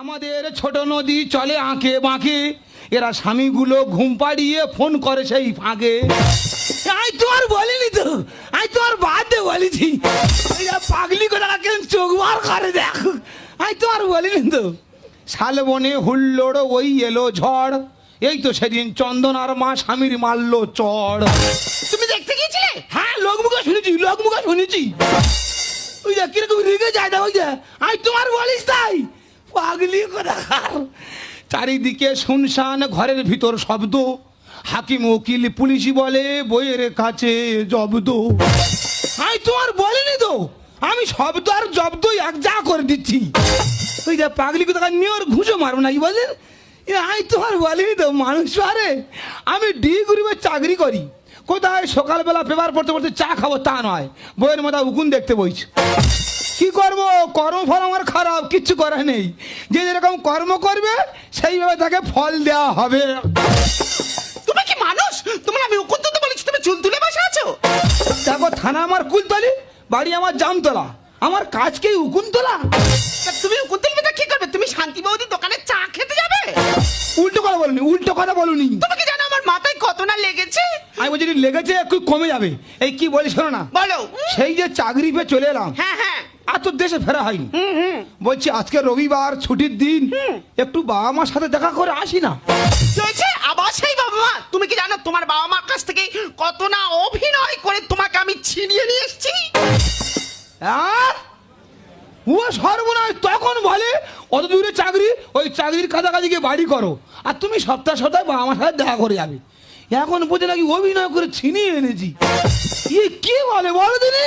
আমাদের ছোট নদী চলে আঁকে বাঁকে, এরা স্বামীগুলো ঘুম পাড়িয়ে ফোন করে সেই ফাঁকে। আমি তোমার বলিনি তো, আমি তোমার বাদে বলেছি। পাগলি কথা কেন চোখ বার করে দেখো, আমি তোমার বলিনি তো। শালবনে হুল্লোড় ওই এলো ঝড়, এই তো সেদিন চন্দনার মা স্বামীর মারলো চড়। তুমি দেখতে গিয়েছিলে? হ্যাঁ, লোকমুখে শুনেছি, লোকমুখে শুনেছি। ওই দেখ কিরকম রেগে যায় না, ওই যে আমি তোমার বলিস তাই। পাগলি কোথাকার। চারিদিকে শুনশান, ঘরের ভিতর শব্দ, হাকিম উকিল পুলিশি বলে বইয়ের কাছে জব্দ। আমি তোমার বলিনি তো, আমি শব্দ আর জব্দ এক যা করে দিচ্ছি। ওই যে পাগলি কোথাকার নিয়ে ওর ঘুষো মারবো নাকি বলেন। আমি তোমার বলিনি তো, মানুষ আরে আমি ডি গ্রুপে চাকরি করি। কোথায় সকালবেলা পেপার পড়তে পড়তে চা খাবো তা নয়, বইয়ের মাথা উকুন দেখতে বইছি। কি করবো, কর্মফল আমার খারাপ, কিচ্ছু করার নেই। যে যেরকম কর্ম করবে সেইভাবে তাকে ফল দেওয়া হবে। তুমি কি মানুষ? তোমার আমি উকুন তুলতে বলেছি, তুমি চুল তুলে বসে আছো। দেখো, থানা আমার কুলতলি, বাড়ি আমার জামতলা, আমার কাজকেই উকুন তোলা। তা তুমি উকুন তুলবে তা কি করবে? তুমি শান্তি বৌদির দোকানে চা খেতে যাবে? উল্টো কথা বলুনি, উল্টো কথা বলুনি। তুমি কি জানো আমার মাথায় কত না লেগেছে? আমি বলছি লেগেছে, একটু কমে যাবে। এই কি বলি শোনো না, বলো। সেই যে চাকরি পেয়ে চলে এলাম, হ্যাঁ হ্যাঁ, আর তো দেশে ফেরা হয়নি। বলছি আজকে রবিবার ছুটির দিন, একটু বাবা মার সাথে দেখা করে আসি না। কি হয়েছে? আবার সেই বাবা মা? তুমি কি জানো তোমার বাবা মার কাছ থেকে কত না অভিনয় করে তোমাকে আমি ছিনিয়ে নিয়ে এসেছি? আর ও সর্বনাশ, তখন বলে অত দূরে চাকরি, ওই চাকরির কাছাকাছি গিয়ে বাড়ি করো, আর তুমি সপ্তাহ সপ্তাহে বাবা মার সাথে দেখা করে যাবে। এখন বোঝে নাকি অভিনয় করে ছিনিয়ে এনেছি। কি বলে বলো দিনি।